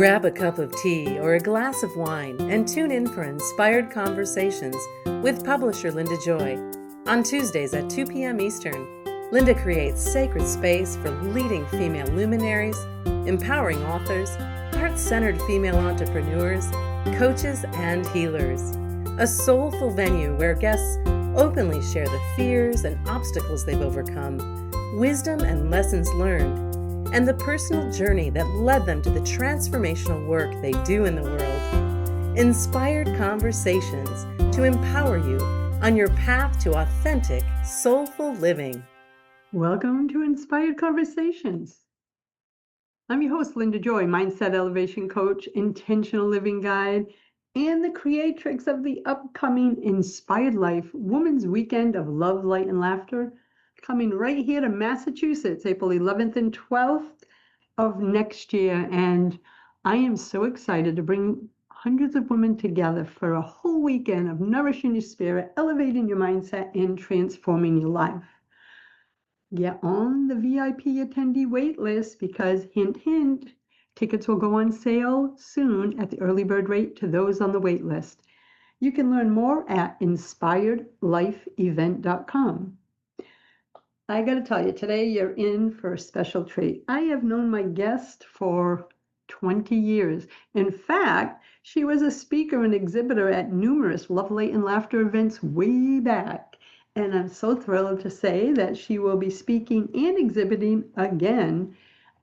Grab a cup of tea or a glass of wine and tune in for Inspired Conversations with publisher Linda Joy. On Tuesdays at 2 p.m. Eastern, Linda creates sacred space for leading female luminaries, empowering authors, heart-centered female entrepreneurs, coaches, and healers. A soulful venue where guests openly share the fears and obstacles they've overcome, wisdom and lessons learned, and the personal journey that led them to the transformational work they do in the world. Inspired Conversations to empower you on your path to authentic, soulful living. Welcome to Inspired Conversations. I'm your host, Linda Joy, Mindset Elevation Coach, Intentional Living Guide, and the creatrix of the upcoming Inspired Life Women's Weekend of Love, Light, and Laughter, coming right here to Massachusetts, April 11th and 12th of next year. And I am so excited to bring hundreds of women together for a whole weekend of nourishing your spirit, elevating your mindset, and transforming your life. Get on the VIP attendee wait list because, hint, hint, tickets will go on sale soon at the early bird rate to those on the wait list. You can learn more at inspiredlifeevent.com. I got to tell you, today you're in for a special treat. I have known my guest for 20 years. In fact, she was a speaker and exhibitor at numerous Love, Light, and Laughter events way back. And I'm so thrilled to say that she will be speaking and exhibiting again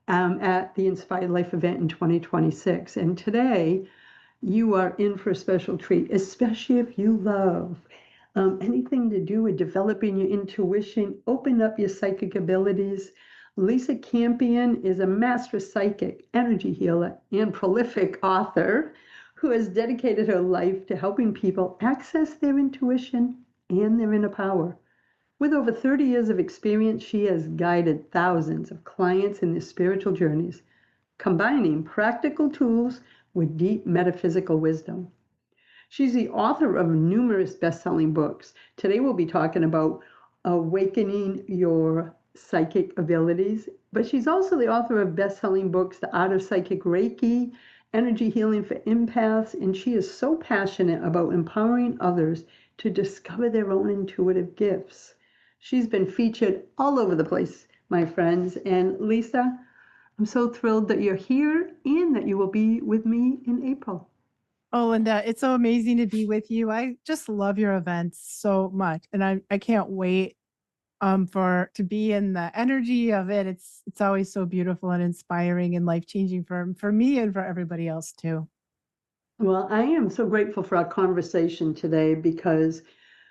at the Inspired Life event in 2026. And today, you are in for a special treat, especially if you love anything to do with developing your intuition, open up your psychic abilities. Lisa Campion is a master psychic, energy healer, and prolific author who has dedicated her life to helping people access their intuition and their inner power. With over 30 years of experience, she has guided thousands of clients in their spiritual journeys, combining practical tools with deep metaphysical wisdom. She's the author of numerous best-selling books. Today we'll be talking about awakening your psychic abilities, but she's also the author of best-selling books, The Art of Psychic Reiki, Energy Healing for Empaths, and she is so passionate about empowering others to discover their own intuitive gifts. She's been featured all over the place, my friends. And Lisa, I'm so thrilled that you're here and that you will be with me in April. Oh, Linda, it's so amazing to be with you. I just love your events so much. And I can't wait to be in the energy of it. It's always so beautiful and inspiring and life-changing for me and for everybody else too. Well, I am so grateful for our conversation today because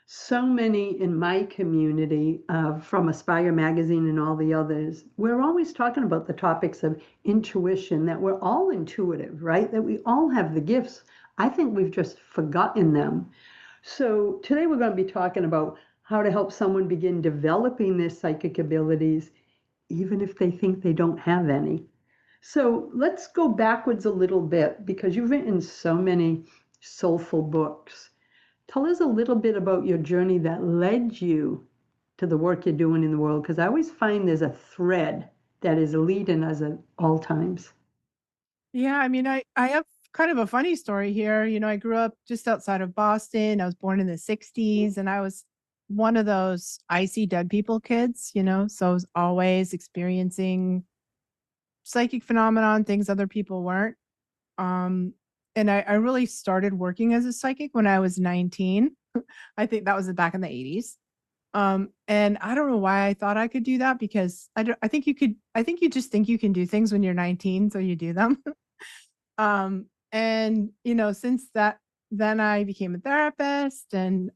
so many in my community, from Aspire Magazine and all the others, we're always talking about the topics of intuition, that we're all intuitive, right? That we all have the gifts. I think we've just forgotten them. So today we're going to be talking about how to help someone begin developing their psychic abilities, even if they think they don't have any. So let's go backwards a little bit because you've written so many soulful books. Tell us a little bit about your journey that led you to the work you're doing in the world, because I always find there's a thread that is leading us at all times. Yeah, I mean, I have kind of a funny story here. I grew up just outside of Boston. I was born in the 60s and I was one of those I see dead people kids, so I was always experiencing psychic phenomenon, things other people weren't. And I really started working as a psychic when I was 19. I think that was back in the 80s. And I don't know why I thought I could do that because I think you just think you can do things when you're 19, so you do them. And since then I became a therapist and,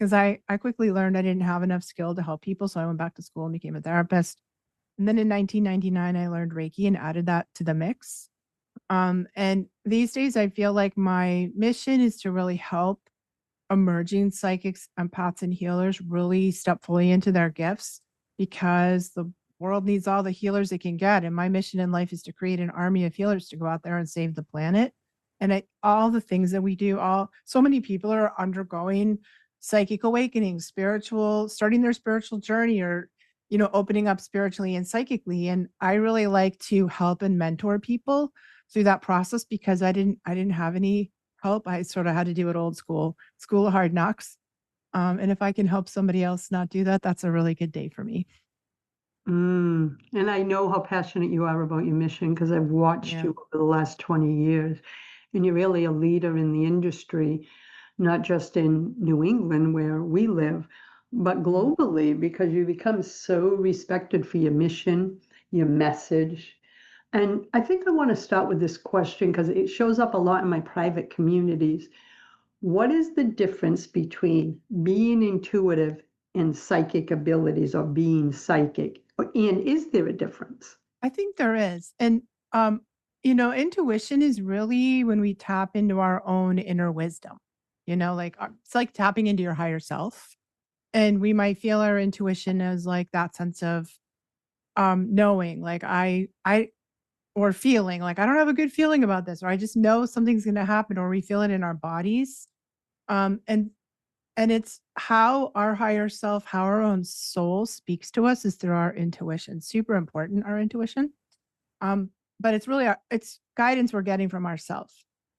cause I quickly learned I didn't have enough skill to help people. So I went back to school and became a therapist. And then in 1999, I learned Reiki and added that to the mix. And these days I feel like my mission is to really help emerging psychics, empaths, and healers really step fully into their gifts because the world needs all the healers it can get. And my mission in life is to create an army of healers to go out there and save the planet. And all the things that we do, so many people are undergoing psychic awakening, starting their spiritual journey or, opening up spiritually and psychically. And I really like to help and mentor people through that process because I didn't have any help. I sort of had to do it old school of hard knocks. And if I can help somebody else not do that, that's a really good day for me. And I know how passionate you are about your mission because I've watched Yeah. you over the last 20 years, and you're really a leader in the industry, not just in New England where we live, but Mhm. globally because you become so respected for your mission, your message. And I think I want to start with this question because it shows up a lot in my private communities. What is the difference between being intuitive and psychic abilities or being psychic? And is there a difference? I think there is. And intuition is really when we tap into our own inner wisdom. It's like tapping into your higher self. And we might feel our intuition as like that sense of knowing, like I or feeling like I don't have a good feeling about this, or I just know something's gonna happen, or we feel it in our bodies. Um, and and it's how our higher self, how our own soul speaks to us is through our intuition. Super important, our intuition. Um, but it's really it's guidance we're getting from ourself.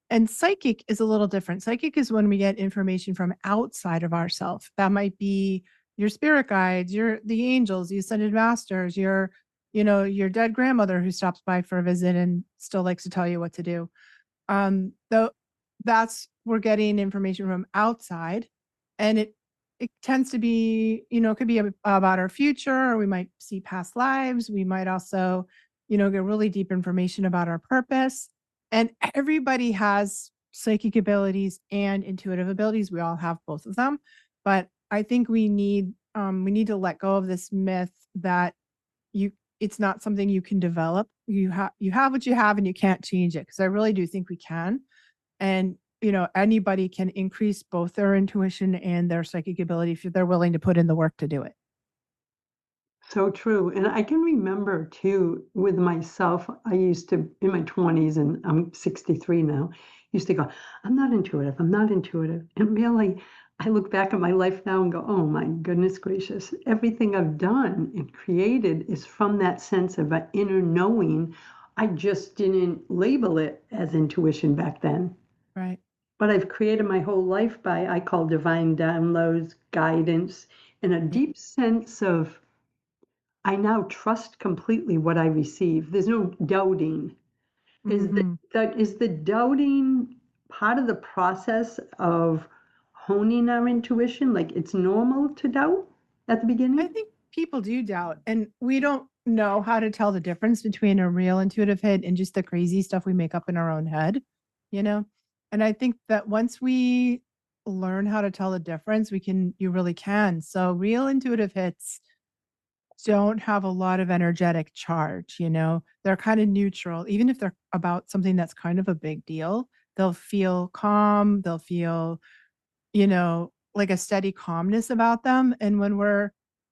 And psychic is a little different. Psychic is when we get information from outside of ourself. That might be your spirit guides, your the angels, the ascended masters, your dead grandmother who stops by for a visit and still likes to tell you what to do. Though that's we're getting information from outside, and it tends to be, it could be about our future, or we might see past lives. We might also, get really deep information about our purpose. And everybody has psychic abilities and intuitive abilities. We all have both of them. But I think we need to let go of this myth that you it's not something you can develop. You have what you have and you can't change it. Because I really do think we can. And, anybody can increase both their intuition and their psychic ability if they're willing to put in the work to do it. So true. And I can remember too with myself, I used to, in my 20s, and I'm 63 now, used to go, I'm not intuitive. I'm not intuitive. And really, I look back at my life now and go, oh my goodness gracious, everything I've done and created is from that sense of an inner knowing. I just didn't label it as intuition back then. Right. But I've created my whole life by, I call divine downloads, guidance, and a Yeah. deep sense of I now trust completely what I receive. There's no doubting. Is the Hmm. is the doubting part of the process of honing our intuition? Like it's normal to doubt at the I beginning? think people do doubt, and we don't know how to tell the difference between a real intuitive hit and just the crazy stuff we make up in our own head, you know? And I think that once we learn how to tell the difference, you really can. So, real intuitive hits don't have a lot of energetic charge, They're kind of neutral. Even if they're about something that's kind of a big deal, they'll feel calm, they'll feel, like a steady calmness about them. And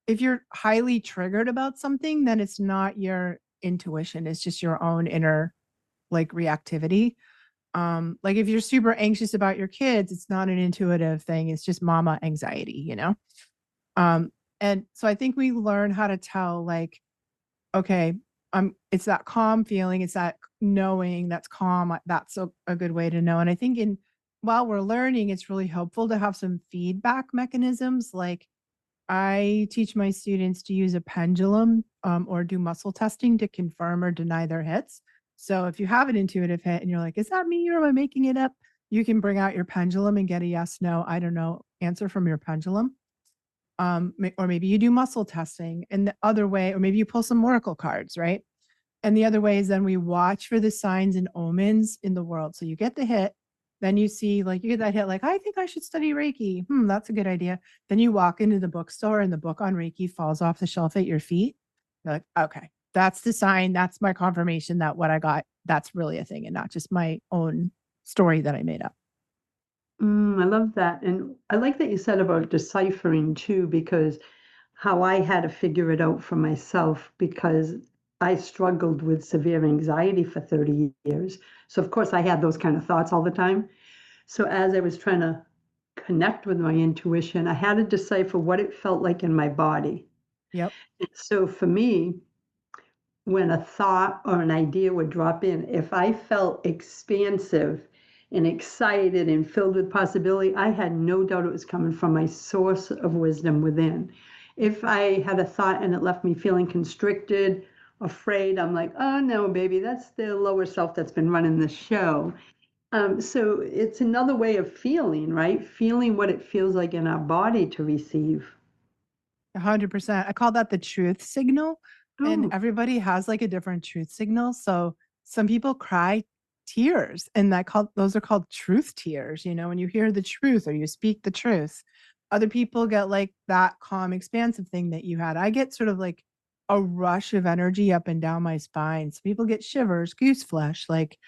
if you're highly triggered about something, then it's not your intuition, it's just your own inner like reactivity. Like if you're super anxious about your kids, it's not an intuitive thing, it's just mama anxiety. Um, and so I think we learn how to tell, like, okay, it's that calm feeling, it's that knowing that's calm. That's a good way to know. And I think while we're learning, it's really helpful to have some feedback mechanisms. Like I teach my students to use a pendulum or do muscle testing to confirm or deny their hits. So if you have an intuitive hit and you're like, is that me or am I making it up? You can bring out your pendulum and get a yes, no, I don't know answer from your pendulum. Or maybe you do muscle testing. And the other way, or maybe you pull some oracle cards, right? And the other way is then we watch for the signs and omens in the world. So you get the hit, then you see, like, you get that hit, like, I think I should study Reiki. That's a good idea. Then you walk into the bookstore and the book on Reiki falls off the shelf at your feet. You're like, okay, that's the sign. That's my confirmation that what I got, that's really a thing and not just my own story that I made up. I love that. And I like that you said about deciphering too, because how I had to figure it out for myself because I struggled with severe anxiety for 30 years. So, of course, I had those kind of thoughts all the time. So, as I was trying to connect with my intuition, I had to decipher what it felt like in my body. Yep. So, for me, when a thought or an idea would drop in, if I felt expansive and excited and filled with possibility, I had no doubt it was coming from my source of wisdom within. If I had a thought and it left me feeling constricted, afraid, I'm like, oh no, baby, that's the lower self that's been running the show. So it's another way of feeling, right? Feeling what it feels like in our body to receive. 100%. I call that the truth signal. And Oh, everybody has like a different truth signal. So some people cry tears, and those are called truth tears, when you hear the truth or you speak the truth. Other people get like that calm, expansive thing that you had. I get sort of like a rush of energy up and down my spine. So people get shivers, goose flesh, like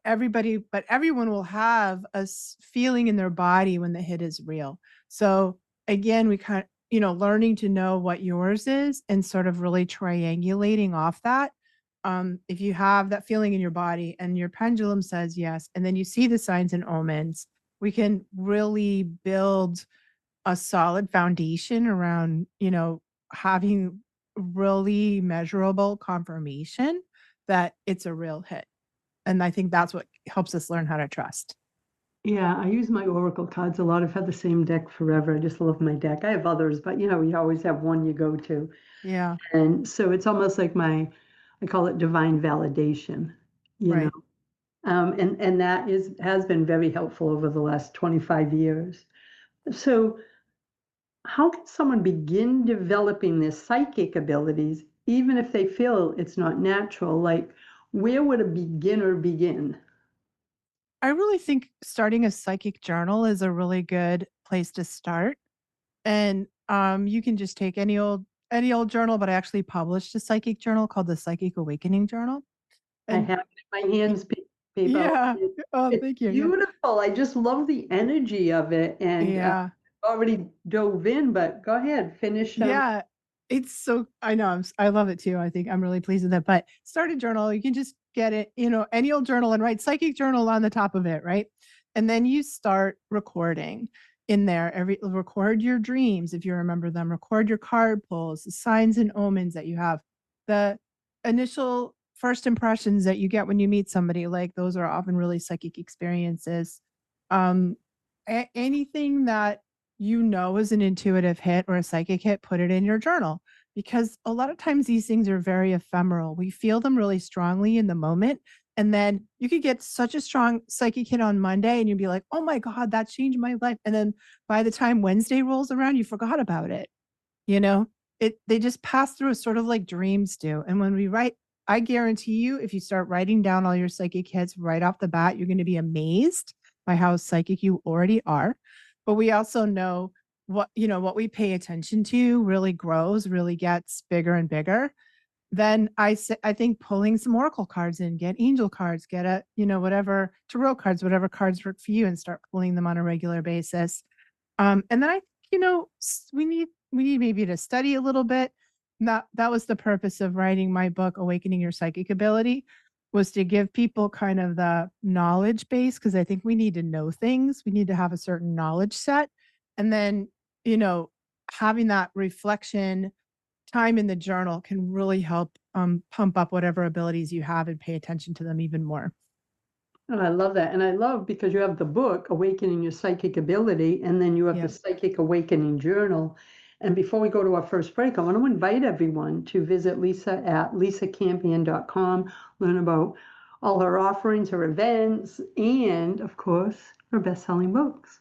everybody, but everyone will have a feeling in their body when the hit is real. So again, we kind of, learning to know what yours is and sort of really triangulating off that. If you have that feeling in your body and your pendulum says yes, and then you see the signs and omens, we can really build a solid foundation around, having really measurable confirmation that it's a real hit. And I think that's what helps us learn how to trust. yeah, I use my oracle cards a lot. I've had the same deck forever. I just love my deck. I have others, but you always have one you go to. Yeah, And so it's almost like I call it divine validation, you know. right. And that has been very helpful over the last 25 years. So how can someone begin developing their psychic abilities, even if they feel it's not natural? Like, where would a beginner begin? I really think starting a psychic journal is a really good place to start. And you can just take any old journal, but I actually published a psychic journal called the Psychic Awakening Journal. I And have it in my y- hands, people. yeah. Oh, It's thank you. Yeah. beautiful. I just love the energy of it, and Yeah. already dove in, but go ahead, finish. Yeah, it's so I know, I love it too. I think I'm really pleased with it, but start a journal, you can just get it, any old journal and write psychic journal on the top of it, right? And then you start recording in there record your dreams if you remember them, record your card pulls, the signs and omens that you have, the initial first impressions that you get when you meet somebody, like those are often really psychic experiences. Um, anything that is an intuitive hit or a psychic hit, put it in your journal because a lot of times these things are very ephemeral. We feel them really strongly in the moment. And then you could get such a strong psychic hit on Monday and you'd be like, oh my God, that changed my life. And then by the time Wednesday rolls around, you forgot about it. You know, they just pass through us sort of like dreams do. And when we write, I guarantee you, if you start writing down all your psychic hits right off the bat, you're going to be amazed by how psychic you already are. But we also know what we pay attention to really grows, really gets bigger and bigger. Then I think pulling some oracle cards in, get angel cards, get whatever tarot cards, whatever cards work for you, and start pulling them on a regular basis. And then we need maybe to study a little bit. That was the purpose of writing my book, Awakening Your Psychic Ability, was to give people kind of the knowledge base because I think we need to know things. We need to have a certain knowledge set. And then, you know, having that reflection time in the journal can really help pump up whatever abilities you have and pay attention to them even more. And I love that. And I love because you have the book, Awakening Your Psychic Ability, and then you have the Yeah. Psychic Awakening Journal. And before we go to our first break, I want to invite everyone to visit Lisa at lisacampion.com, learn about all her offerings, her events, and of course, her best-selling books.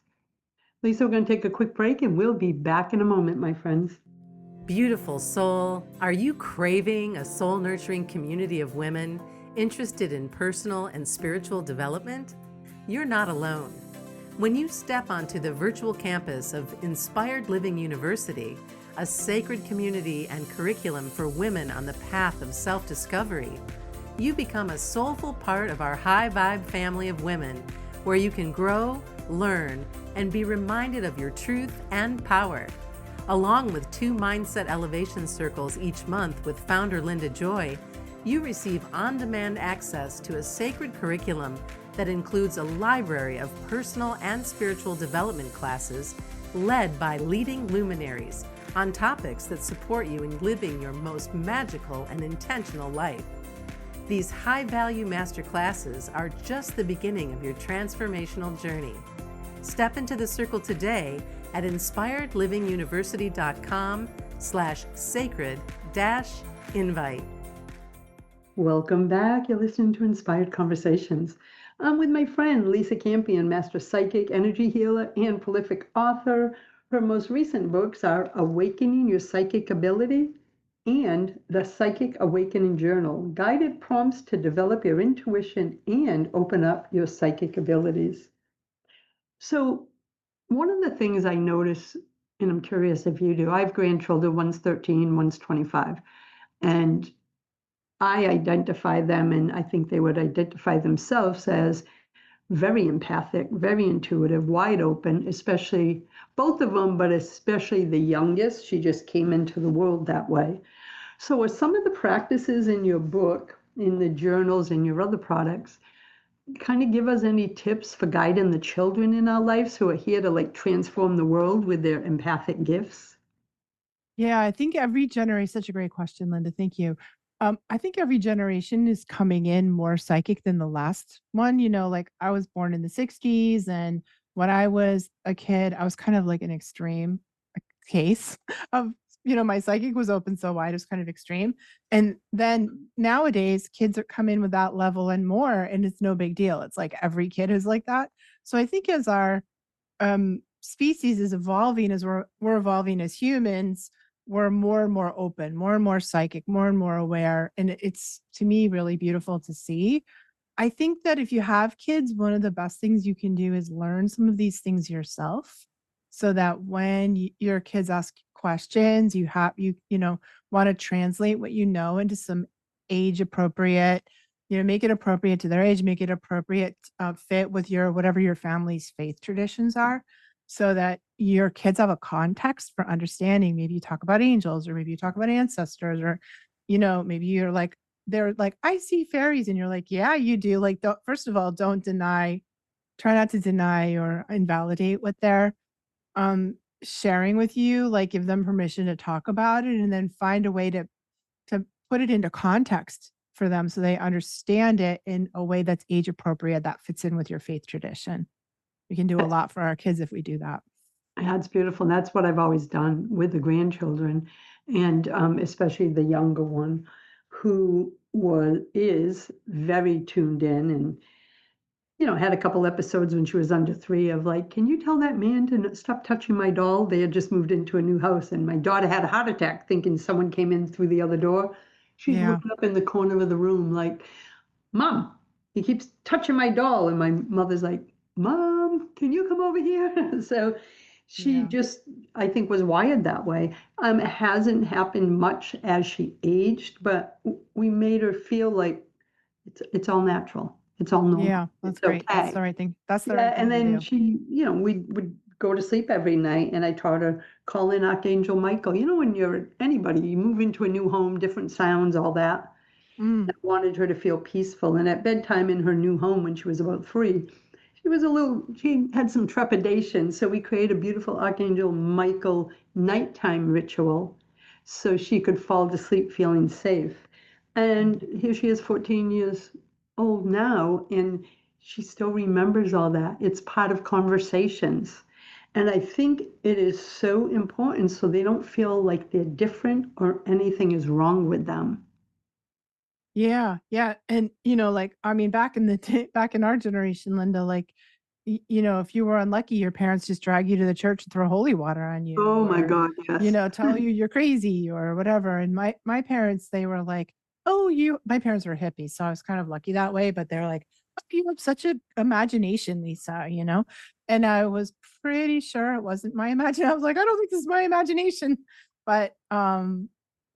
Lisa, we're going to take a quick break and we'll be back in a moment, my friends. Beautiful soul, are you craving a soul-nurturing community of women interested in personal and spiritual development? You're not alone. When you step onto the virtual campus of Inspired Living University, a sacred community and curriculum for women on the path of self-discovery, you become a soulful part of our high-vibe family of women where you can grow, learn, and be reminded of your truth and power. Along with 2 mindset elevation circles each month with founder Linda Joy, you receive on-demand access to a sacred curriculum that includes a library of personal and spiritual development classes led by leading luminaries, on topics that support you in living your most magical and intentional life. These high-value masterclasses are just the beginning of your transformational journey. Step into the circle today at inspiredlivinguniversity.com/sacred-invite. Welcome back. You're listening to Inspired Conversations. I'm with my friend Lisa Campion, Master Psychic, Energy Healer, and prolific author. Her most recent books are Awakening Your Psychic Ability and The Psychic Awakening Journal, guided prompts to develop your intuition and open up your psychic abilities. So one of the things I notice, and I'm curious if you do, I have grandchildren, one's 13, one's 25, and I identify them, and I think they would identify themselves as very empathic, very intuitive, wide open, especially both of them, but especially the youngest. She just came into the world that way. So are some of the practices in your book, in the journals, and your other products, kind of give us any tips for guiding the children in our lives who are here to like transform the world with their empathic gifts? Yeah, I think every generation, such a great question, Linda. Thank you. I think every generation is coming in more psychic than the last one. Like I was born in the 60s, and when I was a kid, I was kind of like an extreme case of, my psychic was open so wide, it was kind of extreme. And then nowadays, kids are come in with that level and more, and it's no big deal. It's like every kid is like that. So I think as our species is evolving, as we're evolving as humans, we're more and more open, more and more psychic, more and more aware. And it's, to me, really beautiful to see. I think that if you have kids, one of the best things you can do is learn some of these things yourself, so that when your kids ask questions, you want to translate what you know into some age appropriate, make it appropriate to their age, make it appropriate fit with your whatever your family's faith traditions are, so that your kids have a context for understanding. Maybe you talk about angels, or maybe you talk about ancestors, or maybe they're like, I see fairies, and you're like, yeah, you do. Like, first of all, try not to deny or invalidate what they're sharing with you. Like, give them permission to talk about it, and then find a way to put it into context for them so they understand it in a way that's age appropriate, that fits in with your faith tradition. We can do a lot for our kids if we do that. That's beautiful. That's what I've always done with the grandchildren, and especially the younger one, who is very tuned in, and had a couple episodes when she was under 3 of like, can you tell that man to stop touching my doll? They had just moved into a new house, and my daughter had a heart attack thinking someone came in through the other door. She's Yeah. looking up in the corner of the room like, Mom, he keeps touching my doll. And my mother's like, Mom, can you come over here? So she Yeah. just, I think, was wired that way. It hasn't happened much as she aged, but we made her feel like it's all natural. It's all normal. Yeah. That's It's great. That's okay. the right thing. That's the Yeah, right and thing to then do. she, we would go to sleep every night, and I taught her, call in Archangel Michael. When you're anybody, you move into a new home, different sounds, all that. I Mm. wanted her to feel peaceful. And at bedtime in her new home, when she was about 3, she had some trepidation. So we created a beautiful Archangel Michael nighttime ritual so she could fall to sleep feeling safe. And here she is, 14 years old now, and she still remembers all that. It's part of conversations. And I think it is so important so they don't feel like they're different or anything is wrong with them. Yeah, yeah, and, like, I mean, back in our generation, Linda, like, if you were unlucky, your parents just drag you to the church and throw holy water on you, Oh my or, God, yes. tell you you're crazy or whatever. And my parents, they were like, "Oh, my parents were hippies, so I was kind of lucky that way, but they're like, "Oh, you have such a imagination, Lisa." And I was pretty sure it wasn't my imagination. I was like, "I don't think this is my imagination." But,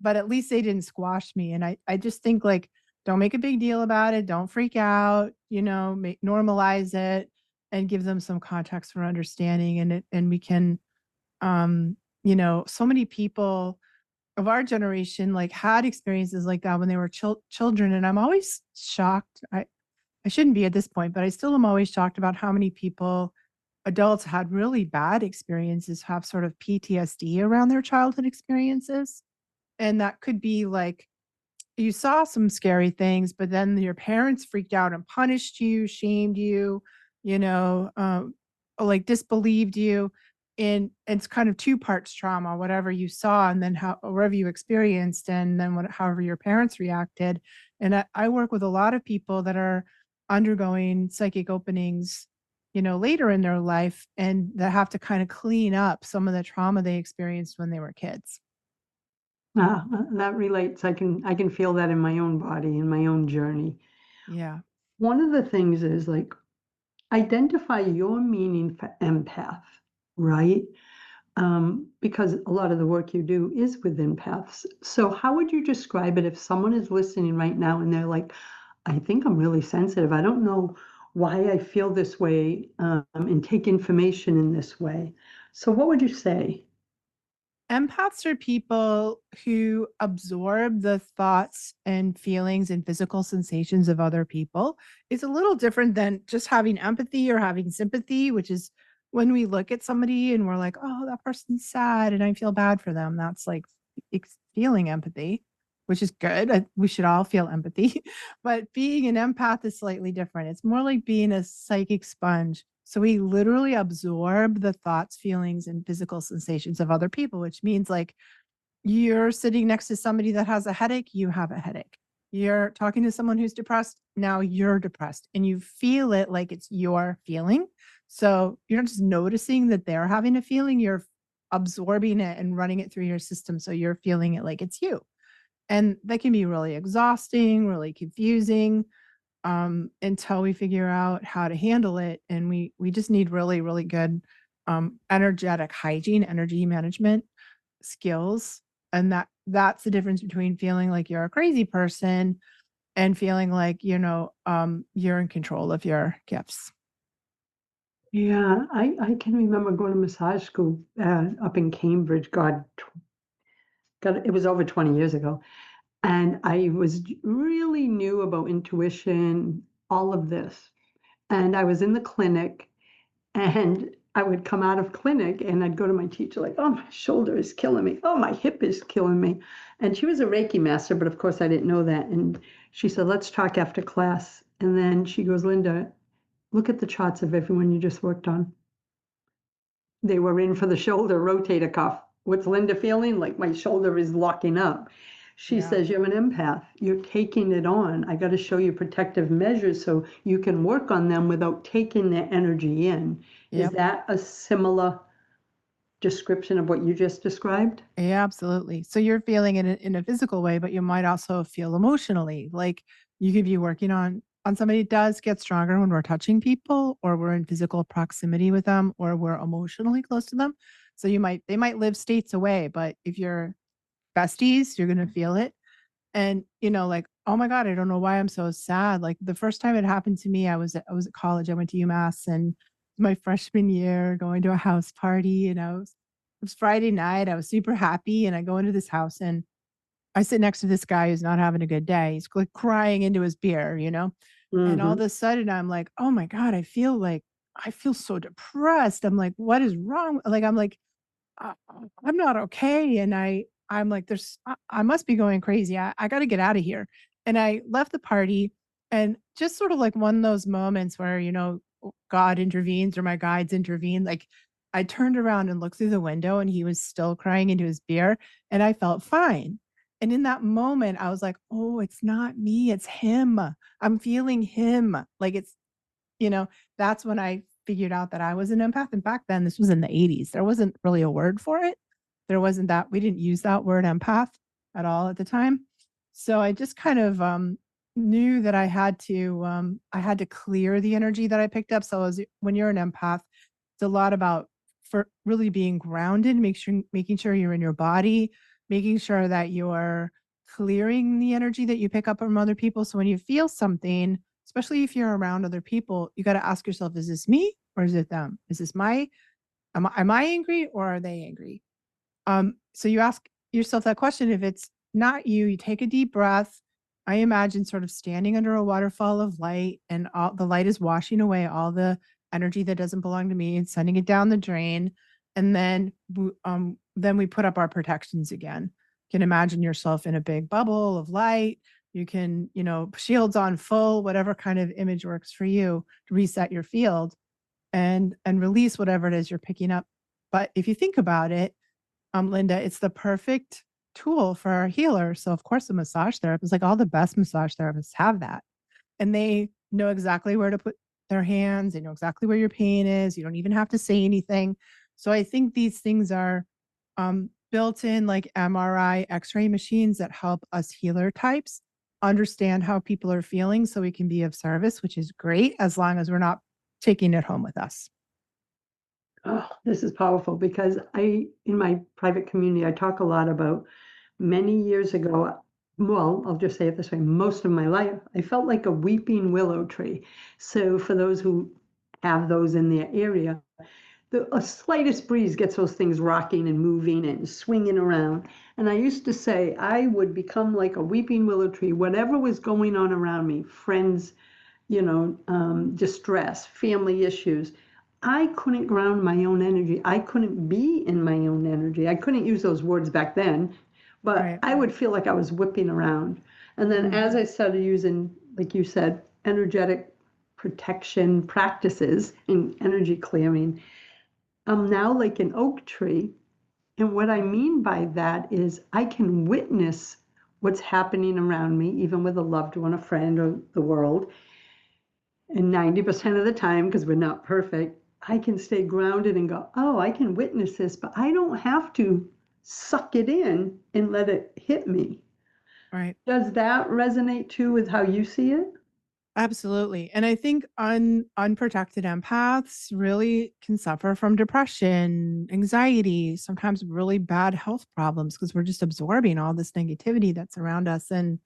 but at least they didn't squash me. And I just think, like, don't make a big deal about it. Don't freak out, normalize it, and give them some context for understanding. And we can, so many people of our generation like had experiences like that when they were children. And I'm always shocked. I shouldn't be at this point, but I still am always shocked about how many people adults had really bad experiences have sort of PTSD around their childhood experiences. And that could be like you saw some scary things, but then your parents freaked out and punished you, shamed you, you know, or like disbelieved you. And it's kind of two parts trauma, whatever you saw, and then how whatever you experienced, and then however your parents reacted. And I work with a lot of people that are undergoing psychic openings, later in their life, and that have to kind of clean up some of the trauma they experienced when they were kids. That relates. I can feel that in my own body, in my own journey. Yeah. One of the things is like identify your meaning for empath, right? Because a lot of the work you do is with empaths. So how would you describe it if someone is listening right now and they're like, I think I'm really sensitive. I don't know why I feel this way, and take information in this way. So what would you say? Empaths are people who absorb the thoughts and feelings and physical sensations of other people. It's a little different than just having empathy or having sympathy, which is when we look at somebody and we're like, oh, that person's sad and I feel bad for them. That's like feeling empathy, which is good. We should all feel empathy. But being an empath is slightly different. It's more like being a psychic sponge. So we literally absorb the thoughts, feelings, and physical sensations of other people, which means like you're sitting next to somebody that has a headache, you have a headache. You're talking to someone who's depressed, now you're depressed and you feel it like it's your feeling. So you're not just noticing that they're having a feeling, you're absorbing it and running it through your system. So you're feeling it like it's you. And that can be really exhausting, really confusing, until we figure out how to handle it. And we just need really, really good energetic hygiene, energy management skills. And that's the difference between feeling like you're a crazy person and feeling like, you're in control of your gifts. Yeah, I can remember going to massage school up in Cambridge. God, it was over 20 years ago. And I was really new about intuition, all of this. And I was in the clinic, and I would come out of clinic and I'd go to my teacher like, oh, my shoulder is killing me. Oh, my hip is killing me. And she was a Reiki master, but of course I didn't know that. And she said, let's talk after class. And then she goes, Linda, look at the charts of everyone you just worked on. They were in for the shoulder rotator cuff. What's Linda feeling? Like my shoulder is locking up. She Yeah. says, you're an empath. You're taking it on. I got to show you protective measures so you can work on them without taking their energy in. Is Yep. that a similar description of what you just described? Yeah, absolutely. So you're feeling it in a physical way, but you might also feel emotionally. Like you could be working on somebody. It does get stronger when we're touching people or we're in physical proximity with them or we're emotionally close to them. So they might live states away, but if you're besties, you're gonna feel it. And like, oh my God, I don't know why I'm so sad. Like the first time it happened to me, I was at college. I went to UMass and my freshman year going to a house party and it was Friday night. I was super happy and I go into this house and I sit next to this guy who's not having a good day. He's like crying into his beer. And all of Mm-hmm. a sudden I'm like, oh my God, I feel so depressed. I'm like, what is wrong? Like, I'm like, uh, I'm not okay. And I'm like, I must be going crazy. I got to get out of here. And I left the party and just sort of like one of those moments where, God intervenes or my guides intervene. Like I turned around and looked through the window and he was still crying into his beer and I felt fine. And in that moment, I was like, oh, it's not me, it's him. I'm feeling him. Like you know, that's when I figured out that I was an empath. And back then, this was in the 80s. There wasn't really a word for it. There wasn't that, we didn't use that word empath at all at the time. So I just kind of knew that I had to clear the energy that I picked up. So when you're an empath, it's a lot about for really being grounded, making sure you're in your body, making sure that you're clearing the energy that you pick up from other people. So when you feel something, especially if you're around other people, you got to ask yourself, is this me or is it them? Is this am I angry or are they angry? So you ask yourself that question. If it's not you, you take a deep breath. I imagine sort of standing under a waterfall of light and all the light is washing away all the energy that doesn't belong to me and sending it down the drain. And then we put up our protections again. You can imagine yourself in a big bubble of light. You can, shields on full, whatever kind of image works for you to reset your field and release whatever it is you're picking up. But if you think about it, Linda, it's the perfect tool for a healer. So of course, a massage therapist, like all the best massage therapists have that. And they know exactly where to put their hands. They know exactly where your pain is. You don't even have to say anything. So I think these things are built in, like MRI, X-ray machines that help us healer types understand how people are feeling so we can be of service, which is great as long as we're not taking it home with us. Oh, this is powerful because in my private community, I talk a lot about many years ago. Well, I'll just say it this way, most of my life, I felt like a weeping willow tree. So for those who have those in their area, the slightest breeze gets those things rocking and moving and swinging around. And I used to say I would become like a weeping willow tree, whatever was going on around me, friends, distress, family issues. I couldn't ground my own energy. I couldn't be in my own energy. I couldn't use those words back then, but Right. I would feel like I was whipping around. And then as I started using, like you said, energetic protection practices and energy clearing, I'm now like an oak tree. And what I mean by that is I can witness what's happening around me, even with a loved one, a friend, or the world. And 90% of the time, because we're not perfect, I can stay grounded and go, oh, I can witness this, but I don't have to suck it in and let it hit me. Right. Does that resonate too with how you see it? Absolutely. And I think unprotected empaths really can suffer from depression, anxiety, sometimes really bad health problems because we're just absorbing all this negativity that's around us. And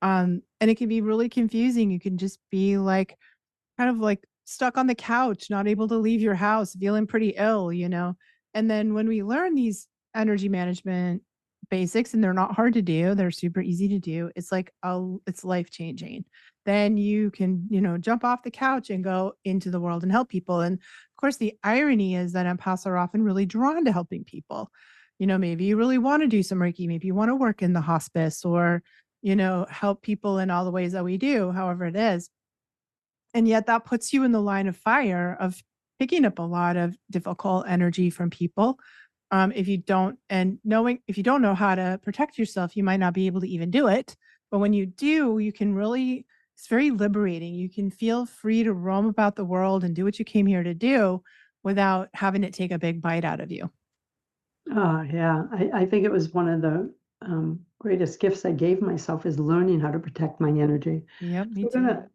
it can be really confusing. You can just be like kind of like stuck on the couch, not able to leave your house, feeling pretty ill. And then when we learn these energy management basics, and they're not hard to do, they're super easy to do, it's like, oh, it's life changing. Then you can, jump off the couch and go into the world and help people. And of course, the irony is that empaths are often really drawn to helping people. Maybe you really want to do some Reiki, maybe you want to work in the hospice or, help people in all the ways that we do, however it is. And yet that puts you in the line of fire of picking up a lot of difficult energy from people. If you don't, and knowing if you don't know how to protect yourself, you might not be able to even do it. But when you do, you can really, it's very liberating. You can feel free to roam about the world and do what you came here to do without having it take a big bite out of you. Oh, yeah. I think it was one of the greatest gifts I gave myself is learning how to protect my energy. Yep, me We're too.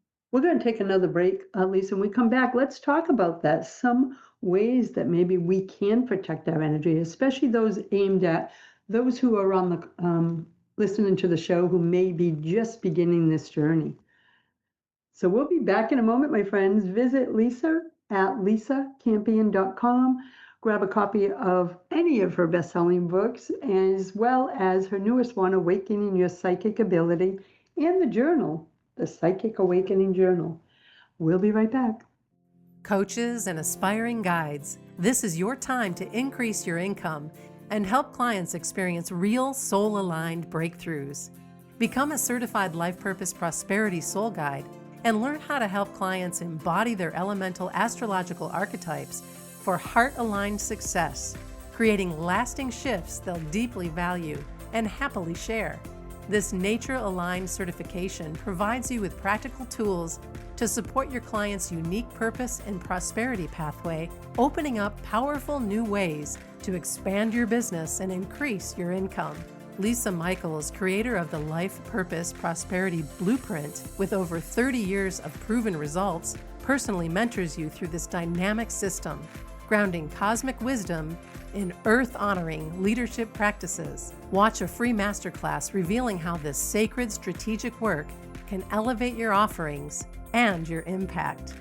gonna take another break, Lisa. When we come back, let's talk about that. Some ways that maybe we can protect our energy, especially those aimed at those who are on the listening to the show who may be just beginning this journey. So we'll be back in a moment, my friends. Visit Lisa at lisacampion.com. Grab a copy of any of her best-selling books, as well as her newest one, Awakening Your Psychic Ability, and the journal, the Psychic Awakening Journal. We'll be right back. Coaches and aspiring guides, this is your time to increase your income and help clients experience real soul-aligned breakthroughs. Become a certified life purpose prosperity soul guide and learn how to help clients embody their elemental astrological archetypes for heart-aligned success, creating lasting shifts they'll deeply value and happily share. This nature-aligned certification provides you with practical tools to support your client's unique purpose and prosperity pathway, opening up powerful new ways to expand your business and increase your income. Lisa Michaels, creator of the Life Purpose Prosperity Blueprint, with over 30 years of proven results, personally mentors you through this dynamic system, grounding cosmic wisdom in earth-honoring leadership practices. Watch a free masterclass revealing how this sacred strategic work can elevate your offerings and your impact.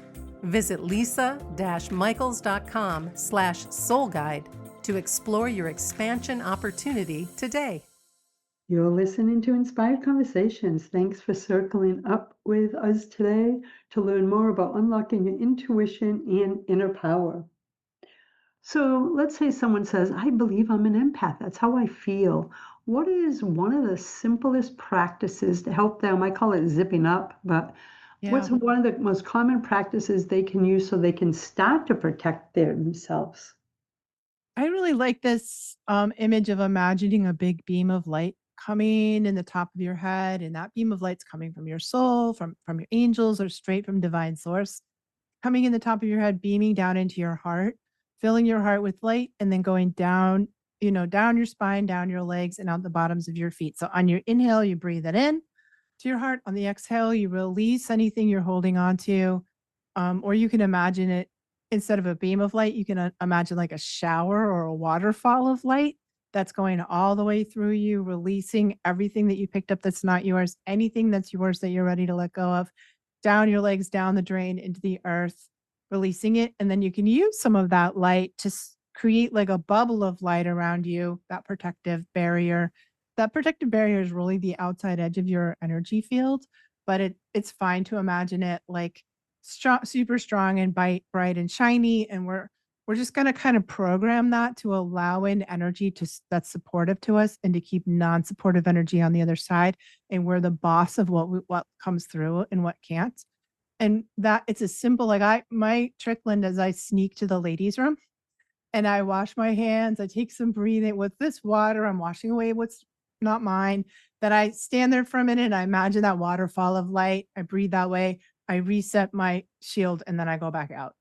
Visit lisa-michaels.com/soulguide to explore your expansion opportunity today. You're listening to Inspired Conversations. Thanks for circling up with us today to learn more about unlocking your intuition and inner power. So let's say someone says, I believe I'm an empath. That's how I feel. What is one of the simplest practices to help them? I call it zipping up, but Yeah. what's one of the most common practices they can use so they can start to protect themselves? I really like this image of imagining a big beam of light coming in the top of your head, and that beam of light's coming from your soul, from your angels, or straight from divine source, coming in the top of your head, beaming down into your heart, filling your heart with light, and then going down, down your spine, down your legs, and out the bottoms of your feet. So on your inhale, you breathe it in to your heart. On the exhale, you release anything you're holding on to. Or you can imagine it instead of a beam of light, you can imagine like a shower or a waterfall of light that's going all the way through you, releasing everything that you picked up that's not yours, anything that's yours that you're ready to let go of, down your legs, down the drain into the earth, releasing it. And then you can use some of that light to create like a bubble of light around you, that protective barrier. That protective barrier is really the outside edge of your energy field, but it's fine to imagine it like strong, super strong and bright and shiny. And we're just going to kind of program that to allow in energy that's supportive to us and to keep non-supportive energy on the other side. And we're the boss of what comes through and what can't. And that it's a simple, like my trick, Linda, is I sneak to the ladies' room and I wash my hands. I take some breathing with this water. I'm washing away what's not mine. Then I stand there for a minute and I imagine that waterfall of light. I breathe that way. I reset my shield and then I go back out.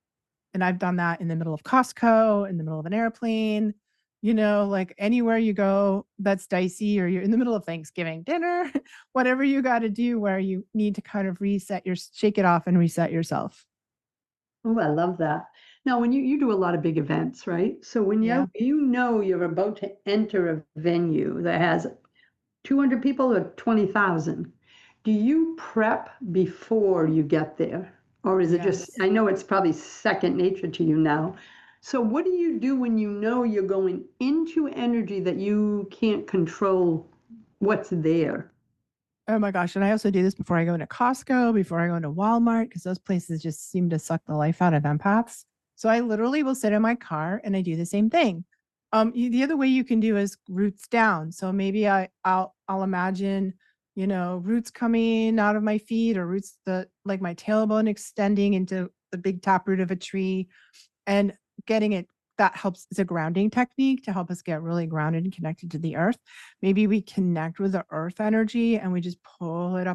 And I've done that in the middle of Costco, in the middle of an airplane, like anywhere you go that's dicey, or you're in the middle of Thanksgiving dinner, whatever you got to do where you need to kind of shake it off and reset yourself. Oh, I love that. Now, when you do a lot of big events, right? So when Yeah. you're about to enter a venue that has 200 people or 20,000, do you prep before you get there? Or is it just, Yes. I know it's probably second nature to you now. So what do you do when you know you're going into energy that you can't control what's there? Oh my gosh, and I also do this before I go into Costco, before I go into Walmart, because those places just seem to suck the life out of empaths. So I literally will sit in my car and I do the same thing. The other way you can do is roots down. So maybe I'll imagine, roots coming out of my feet, or roots like my tailbone extending into the big taproot of a tree, and getting it. That helps. It's a grounding technique to help us get really grounded and connected to the earth. Maybe we connect with the earth energy and we just pull it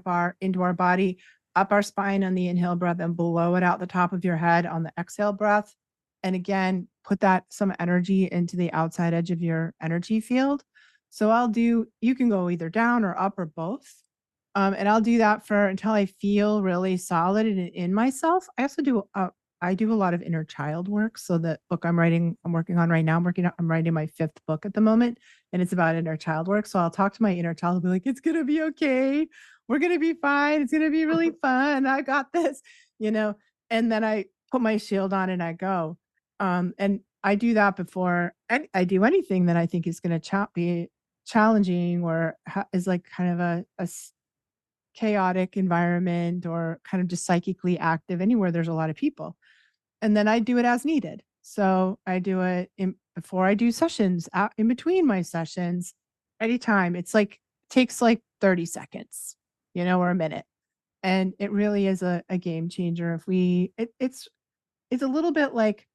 into our body, up our spine on the inhale breath, and blow it out the top of your head on the exhale breath. And again, put that some energy into the outside edge of your energy field. So you can go either down or up or both. And I'll do that for until I feel really solid and in myself. I do a lot of inner child work. So the book I'm working on right now, I'm writing my fifth book at the moment, and it's about inner child work. So I'll talk to my inner child and be like, it's going to be okay. We're going to be fine. It's going to be really fun. I got this, you know, and then I put my shield on and I go. And I do that before I do anything that I think is going to be challenging, or is like kind of chaotic environment, or kind of just psychically active anywhere there's a lot of people. And then I do it as needed. So I do it before I do sessions, out in between my sessions, anytime. It's like takes like 30 seconds, or a minute. And it really is a game changer. It's a little bit like,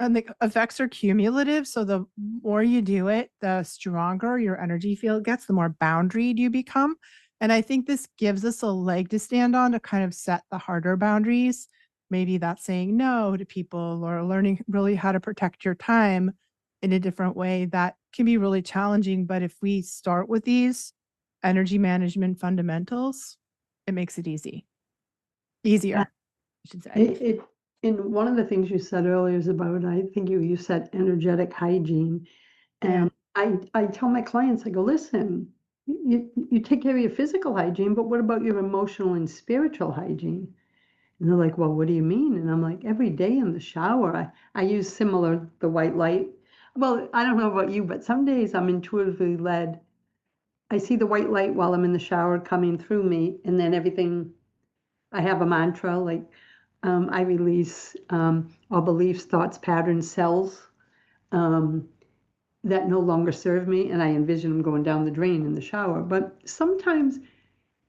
and the effects are cumulative. So the more you do it, the stronger your energy field gets, the more boundaried you become. And I think this gives us a leg to stand on to kind of set the harder boundaries. Maybe that's saying no to people, or learning really how to protect your time in a different way that can be really challenging. But if we start with these energy management fundamentals, it makes it easier, I should say. It and one of the things you said earlier is about, I think you said energetic hygiene. Yeah. And I tell my clients, I go, listen, you take care of your physical hygiene, but what about your emotional and spiritual hygiene? And they're like, well, what do you mean? And I'm like, every day in the shower, I use the white light. Well, I don't know about you, but some days I'm intuitively led I see the white light while I'm in the shower coming through me, and then everything, I have a mantra like I release all beliefs, thoughts, patterns, cells um, that no longer serve me, and I envision them going down the drain in the shower. But sometimes,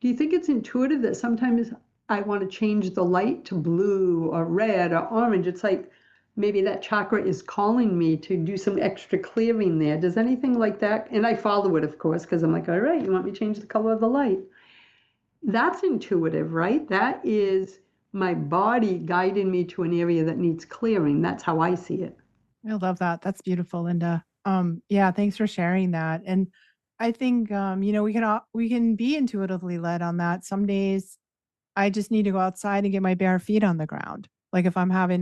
do you think it's intuitive that sometimes I want to change the light to blue or red or orange? It's like maybe that chakra is calling me to do some extra clearing there. Does anything like that? And I follow it, of course, because I'm like, all right, you want me to change the color of the light? That's intuitive, right? That is my body guiding me to an area that needs clearing. That's how I see it. I love that. That's beautiful, Linda. Yeah, thanks for sharing that. And I think we can be intuitively led on that. Some days I just need to go outside and get my bare feet on the ground. Like if I'm having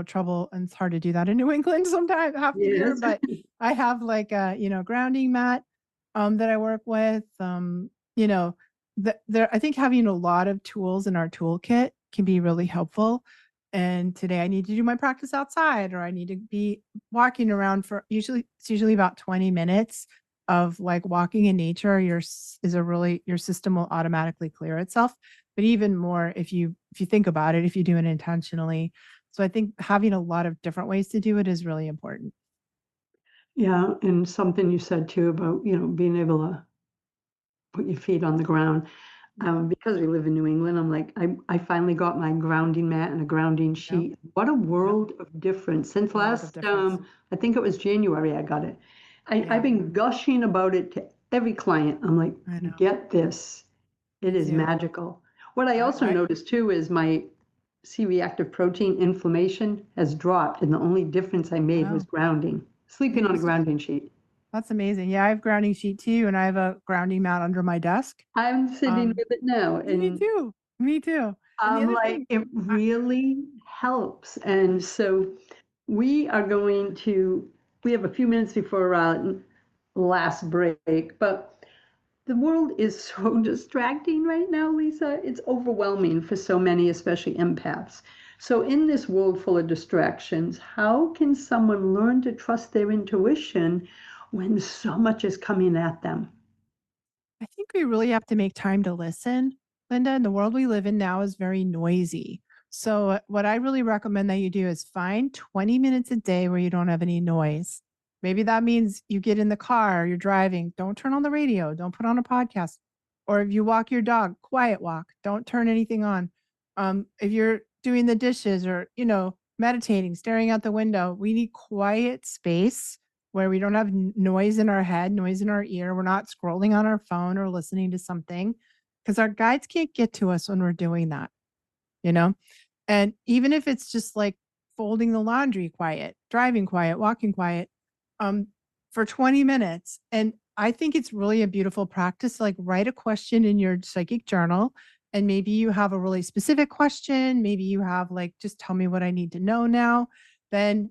trouble, and it's hard to do that in New England sometimes, half the year, Yes. but I have like a, grounding mat that I work with. I think having a lot of tools in our toolkit can be really helpful. And today I need to do my practice outside, or I need to be walking around for it's usually about 20 minutes of like walking in nature. Your system will automatically clear itself. But even more if you think about it, if you do it intentionally. So I think having a lot of different ways to do it is really important. Yeah, and something you said too about, being able to put your feet on the ground. Because we live in New England, I'm like, I finally got my grounding mat and a grounding Yep. sheet. What a world of difference. Since World of last, difference. I think it was January I got it. Yeah. I've been gushing about it to every client. I'm like, I know. get this. It Me is too. magical. What I also I noticed too is my C-reactive protein inflammation has dropped, and the only difference I made was wow. grounding, sleeping on a That's grounding sheet. that's amazing. Yeah, I have grounding sheet too, and I have a grounding mat under my desk. I'm sitting Um, with it now, Me and too. Me too. And the I'm other like, thing, it I really helps. And so we are going to, we have a few minutes before our last break, but the world is so distracting right now, Lisa. It's overwhelming for so many, especially empaths. So, in this world full of distractions, how can someone learn to trust their intuition when so much is coming at them? I think we really have to make time to listen, Linda. And the world we live in now is very noisy. So, what I really recommend that you do is find 20 minutes a day where you don't have any noise. Maybe that means you get in the car, you're driving, don't turn on the radio, don't put on a podcast. Or if you walk your dog, quiet walk, don't turn anything on. If you're doing the dishes or, meditating, staring out the window, we need quiet space where we don't have noise in our head, noise in our ear. We're not scrolling on our phone or listening to something because our guides can't get to us when we're doing that, you know? And even if it's just like folding the laundry quiet, driving quiet, walking quiet, um, for 20 minutes. And I think it's really a beautiful practice. Like write a question in your psychic journal. And maybe you have a really specific question. Maybe you have like, just tell me what I need to know now. Then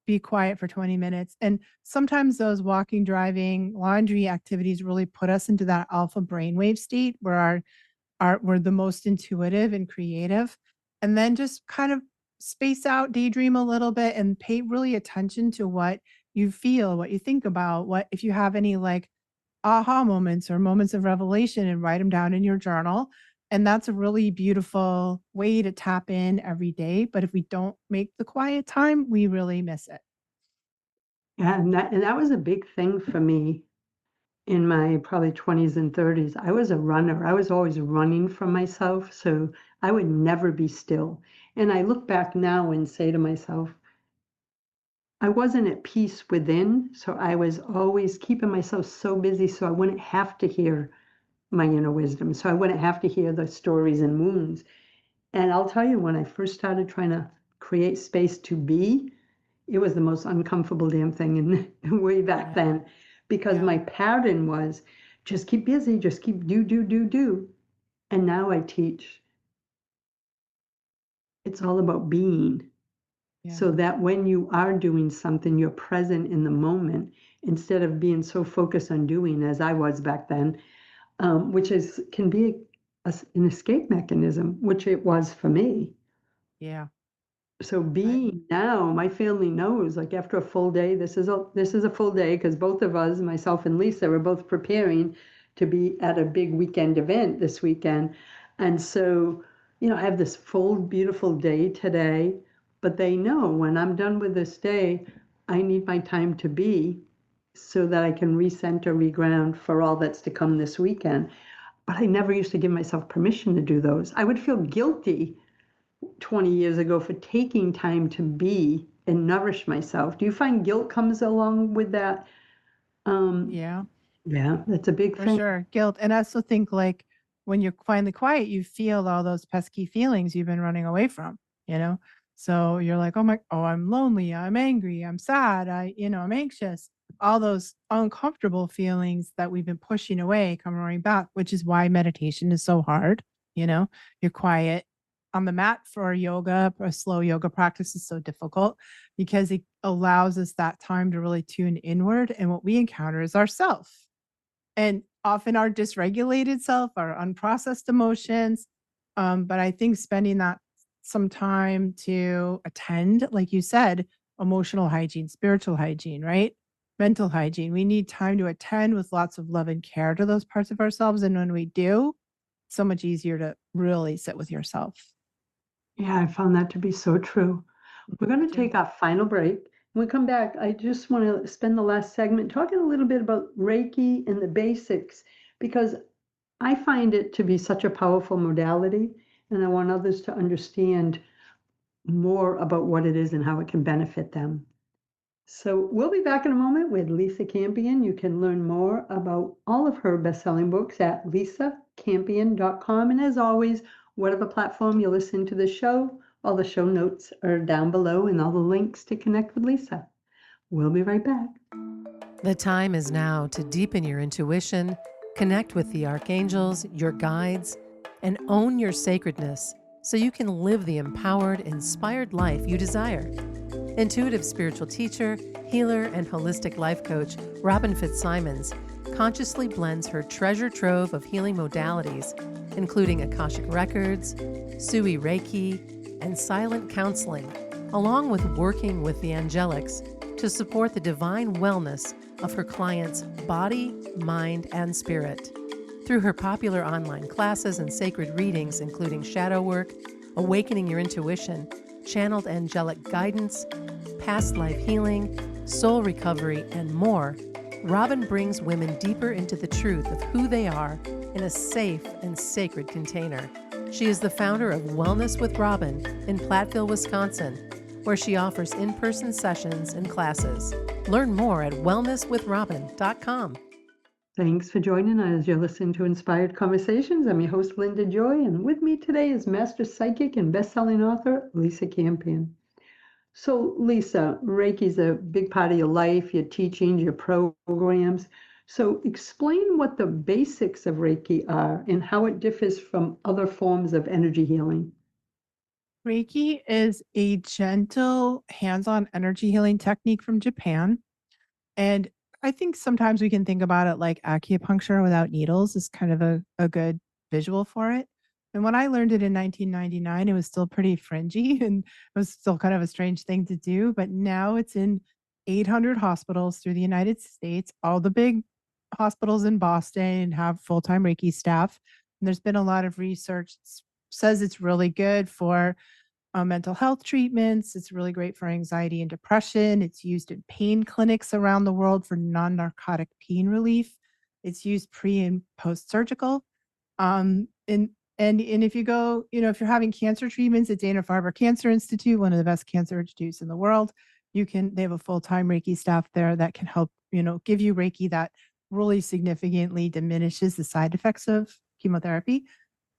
be quiet for 20 minutes. And sometimes those walking, driving, laundry activities really put us into that alpha brainwave state where we're the most intuitive and creative. And then just kind of space out, daydream a little bit and pay really attention to what you feel, what you think about, what if you have any like aha moments or moments of revelation and write them down in your journal. And that's a really beautiful way to tap in every day. But if we don't make the quiet time, we really miss it. And that was a big thing for me in my probably 20s and 30s. I was a runner. I was always running from myself, so I would never be still. And I look back now and say to myself, I wasn't at peace within, so I was always keeping myself so busy so I wouldn't have to hear my inner wisdom. So I wouldn't have to hear the stories and wounds. And I'll tell you, when I first started trying to create space to be, it was the most uncomfortable damn thing in way back Yeah. then, because Yeah. my pattern was just keep busy, just keep do. And now I teach it's all about being. Yeah. So that when you are doing something, you're present in the moment instead of being so focused on doing as I was back then, which is can be an escape mechanism, which it was for me. Yeah. So Right. being now, my family knows, like after a full day, this is a full day because both of us, myself and Lisa, were both preparing to be at a big weekend event this weekend. And so, I have this full, beautiful day today, but they know when I'm done with this day, I need my time to be so that I can recenter, reground for all that's to come this weekend. But I never used to give myself permission to do those. I would feel guilty 20 years ago for taking time to be and nourish myself. Do you find guilt comes along with that? Um, Yeah. yeah, that's a big For thing. sure, guilt, and I also think, like, when you're finally quiet, you feel all those pesky feelings you've been running away from, you know? So you're like, oh, I'm lonely, I'm angry, I'm sad, I'm anxious." All those uncomfortable feelings that we've been pushing away come roaring back, which is why meditation is so hard, you know? You're quiet on the mat for yoga, a slow yoga practice is so difficult because it allows us that time to really tune inward, and what we encounter is ourself. And often our dysregulated self, our unprocessed emotions. But I think spending that some time to attend, like you said, emotional hygiene, spiritual hygiene, right? Mental hygiene. We need time to attend with lots of love and care to those parts of ourselves. And when we do, it's so much easier to really sit with yourself. Yeah, I found that to be so true. We're going Me to too. take our final break. When we come back, I just want to spend the last segment talking a little bit about Reiki and the basics because I find it to be such a powerful modality, and I want others to understand more about what it is and how it can benefit them. So we'll be back in a moment with Lisa Campion. You can learn more about all of her best-selling books at lisacampion.com. And as always, whatever platform you listen to the show, all the show notes are down below and all the links to connect with Lisa. We'll be right back. The time is now to deepen your intuition, connect with the archangels, your guides, and own your sacredness so you can live the empowered, inspired life you desire. Intuitive spiritual teacher, healer, and holistic life coach Robin Fitzsimons consciously blends her treasure trove of healing modalities, including Akashic Records, Sui Reiki, and silent counseling, along with working with the angelics to support the divine wellness of her clients' body, mind, and spirit. Through her popular online classes and sacred readings, including shadow work, awakening your intuition, channeled angelic guidance, past life healing, soul recovery, and more, Robin brings women deeper into the truth of who they are in a safe and sacred container. She is the founder of Wellness with Robin in Platteville, Wisconsin, where she offers in-person sessions and classes. Learn more at wellnesswithrobin.com. Thanks for joining us as you're listening to Inspired Conversations. I'm your host, Linda Joy, and with me today is Master Psychic and best-selling author, Lisa Campion. So, Lisa, Reiki is a big part of your life, your teachings, your programs. So, explain what the basics of Reiki are and how it differs from other forms of energy healing. Reiki is a gentle, hands on energy healing technique from Japan. And I think sometimes we can think about it like acupuncture without needles is kind of a good visual for it. And when I learned it in 1999, it was still pretty fringy and it was still kind of a strange thing to do. But now it's in 800 hospitals through the United States. All the big hospitals in Boston have full time Reiki staff. And there's been a lot of research that says it's really good for mental health treatments. It's really great for anxiety and depression. It's used in pain clinics around the world for non narcotic pain relief. It's used pre and post surgical. And if you go, if you're having cancer treatments at Dana Farber Cancer Institute, one of the best cancer institutes in the world, they have a full time Reiki staff there that can help, give you Reiki that really significantly diminishes the side effects of chemotherapy.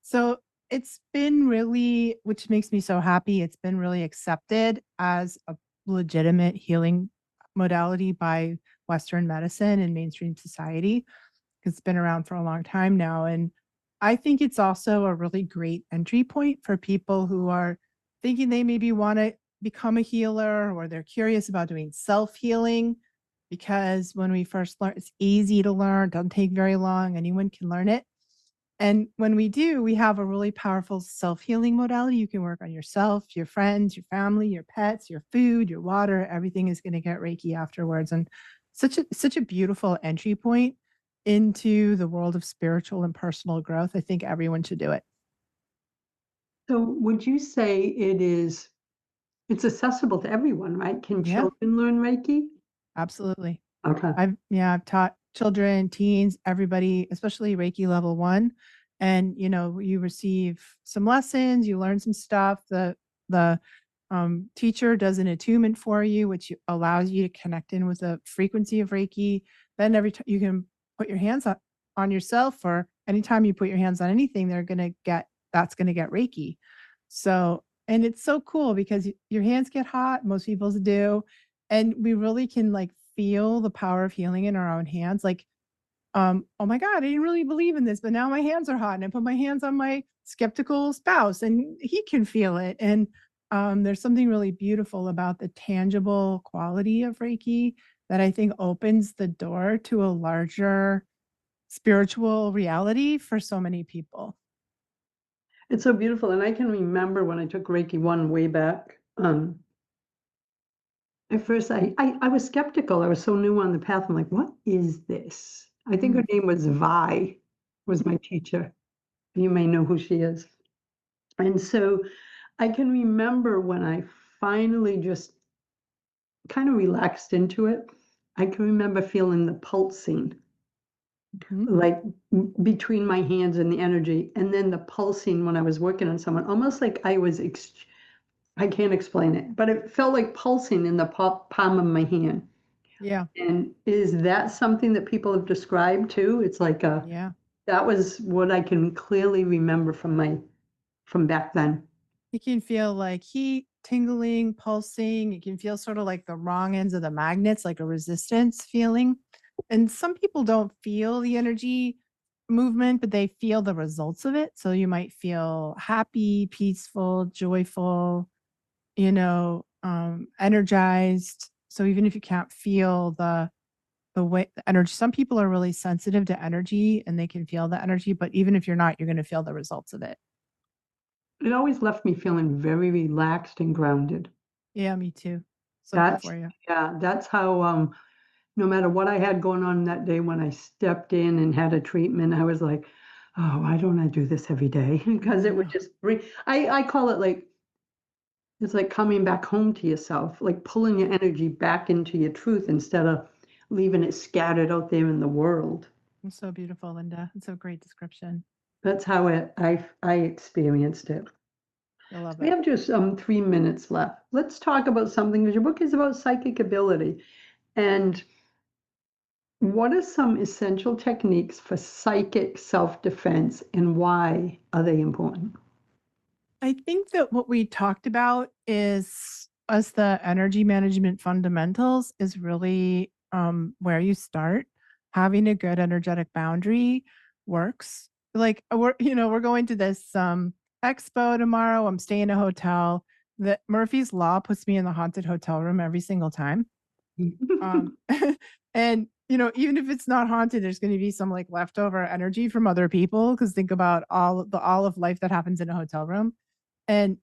So it's been really, which makes me so happy, it's been really accepted as a legitimate healing modality by Western medicine and mainstream society. It's been around for a long time now. And I think it's also a really great entry point for people who are thinking they maybe want to become a healer or they're curious about doing self healing. Because when we first learn, it's easy to learn, doesn't take very long, anyone can learn it. And when we do, we have a really powerful self-healing modality. You can work on yourself, your friends, your family, your pets, your food, your water, everything is going to get Reiki afterwards. And such a beautiful entry point into the world of spiritual and personal growth. I think everyone should do it. So would you say it's accessible to everyone, right? Can Yeah, children learn Reiki? absolutely. Okay. I've taught children, teens, everybody, especially Reiki level 1. And, you receive some lessons, you learn some stuff. The teacher does an attunement for you, which allows you to connect in with the frequency of Reiki. Then every time you can put your hands on yourself, or anytime you put your hands on anything, that's going to get Reiki. So, and it's so cool because your hands get hot, most people's do. And we really can like feel the power of healing in our own hands. Like, oh my God, I didn't really believe in this, but now my hands are hot and I put my hands on my skeptical spouse and he can feel it. And there's something really beautiful about the tangible quality of Reiki that I think opens the door to a larger spiritual reality for so many people. It's so beautiful. And I can remember when I took Reiki 1 way back. At first, I was skeptical. I was so new on the path. I'm like, what is this? I think her Mm, name was Vi, was my teacher. You may know who she is. And so I can remember when I finally just kind of relaxed into it. I can remember feeling the pulsing, mhm. like between my hands and the energy, and then the pulsing when I was working on someone, almost like I can't explain it, but it felt like pulsing in the palm of my hand. Yeah. And is that something that people have described too? It's like Yeah. that was what I can clearly remember from back then. You can feel like heat, tingling, pulsing. You can feel sort of like the wrong ends of the magnets, like a resistance feeling. And some people don't feel the energy movement, but they feel the results of it. So you might feel happy, peaceful, joyful, energized. So even if you can't feel the energy, some people are really sensitive to energy and they can feel the energy, but even if you're not, you're going to feel the results of it. It always left me feeling very relaxed and grounded. Yeah, me too. So good That's for you. yeah, that's how no matter what I had going on that day when I stepped in and had a treatment, I was like, oh, why don't I do this every day? Because I it would know. just bring I call it like it's like coming back home to yourself, like pulling Yeah, your energy back into your truth instead of leaving it scattered out there in the world. it's so beautiful, Linda. It's a great description. That's how I experienced it. I love We it. have just 3 minutes left. Let's talk about something because your book is about psychic ability. And what are some essential techniques for psychic self-defense and why are they important? I think that what we talked about is as the energy management fundamentals is really where you start. Having a good energetic boundary works. Like we're going to this expo tomorrow. I'm staying in a hotel. That Murphy's Law puts me in the haunted hotel room every single time. Um, and even if it's not haunted, there's going to be some like leftover energy from other people. Because think about all of life that happens in a hotel room, and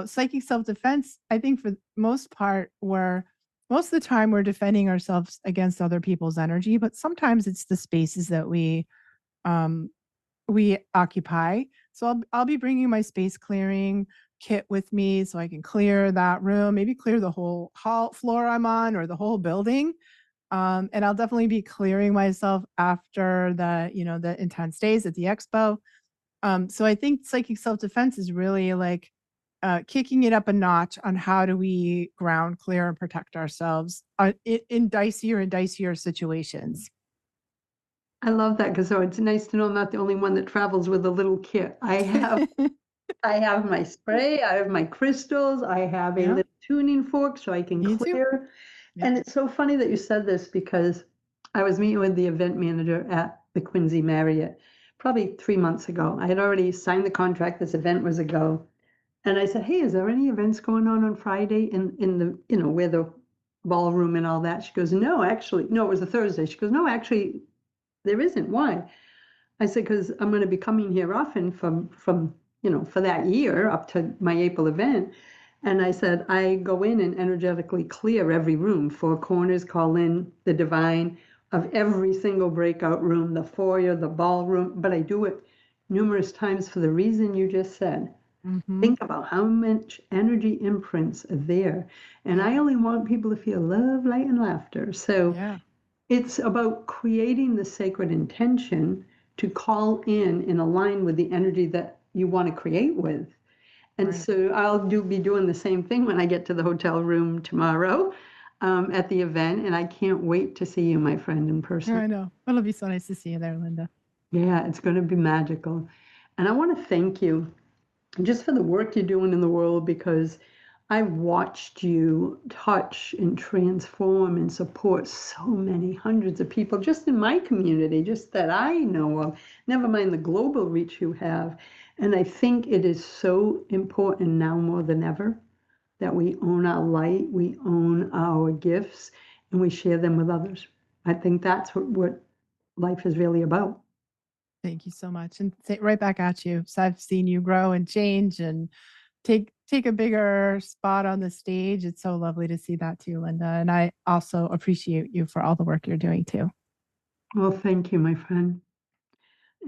psychic self defense. I think for the most part, most of the time we're defending ourselves against other people's energy, but sometimes it's the spaces that um we occupy. So I'll be bringing my space clearing kit with me so I can clear that room, maybe clear the whole hall floor I'm on or the whole building. And I'll definitely be clearing myself after the intense days at the expo. So I think psychic self-defense is really like kicking it up a notch on how do we ground clear and protect ourselves in dicier and dicier situations. I love that because so it's nice to know I'm not the only one that travels with a little kit. I have my spray, I have my crystals, I have a Yeah, little tuning fork so I can me too. clear. Yep. And it's so funny that you said this because I was meeting with the event manager at the Quincy Marriott probably 3 months ago. I had already signed the contract. This event was a go. And I said, hey, is there any events going on Friday in the, where the ballroom and all that? She goes, no, actually, no, it was a Thursday. She goes, no, actually, there isn't. Why? I said, because I'm going to be coming here often from, for that year up to my April event. And I said, I go in and energetically clear every room, 4 corners, call in the divine of every single breakout room, the foyer, the ballroom, but I do it numerous times for the reason you just said. Mm-hmm. Think about how much energy imprints are there. And I Yeah. only want people to feel love, light, and laughter. So Yeah. it's about creating the sacred intention to call in align with the energy that you want to create with. And Right. so I'll be doing the same thing when I get to the hotel room tomorrow at the event. And I can't wait to see you, my friend, in person. I know. It'll be so nice to see you there, Linda. Yeah, it's going to be magical. And I want to thank you just for the work you're doing in the world, because I've watched you touch and transform and support so many hundreds of people just in my community, just that I know of, never mind the global reach you have. And I think it is so important now more than ever that we own our light, we own our gifts, and we share them with others. I think that's what life is really about. Thank you so much. And right back at you. So I've seen you grow and change and take a bigger spot on the stage. It's so lovely to see that too, Linda. And I also appreciate you for all the work you're doing too. Well, thank you, my friend.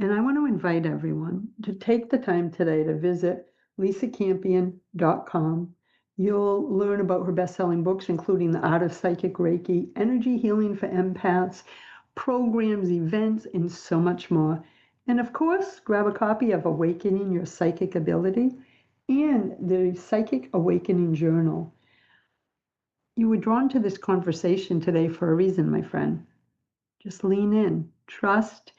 And I want to invite everyone to take the time today to visit lisacampion.com. You'll learn about her best-selling books, including The Art of Psychic Reiki, Energy Healing for Empaths, programs, events, and so much more. And of course, grab a copy of Awakening Your Psychic Ability and the Psychic Awakening Journal. You were drawn to this conversation today for a reason, my friend. Just lean in, trust,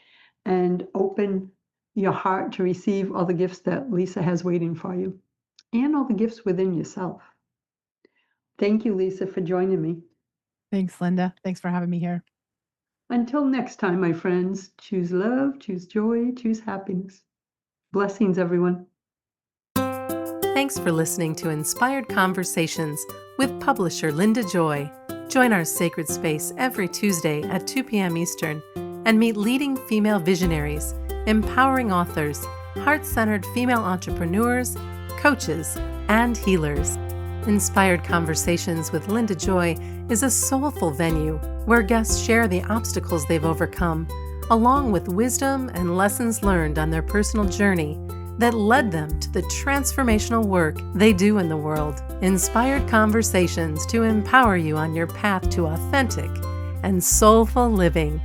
and open your heart to receive all the gifts that Lisa has waiting for you and all the gifts within yourself. Thank you, Lisa, for joining me. Thanks, Linda. Thanks for having me here. Until next time, my friends, choose love, choose joy, choose happiness. Blessings, everyone. Thanks for listening to Inspired Conversations with publisher Linda Joy. Join our sacred space every Tuesday at 2 p.m. Eastern and meet leading female visionaries, empowering authors, heart-centered female entrepreneurs, coaches, and healers. Inspired Conversations with Linda Joy is a soulful venue where guests share the obstacles they've overcome, along with wisdom and lessons learned on their personal journey that led them to the transformational work they do in the world. Inspired Conversations to empower you on your path to authentic and soulful living.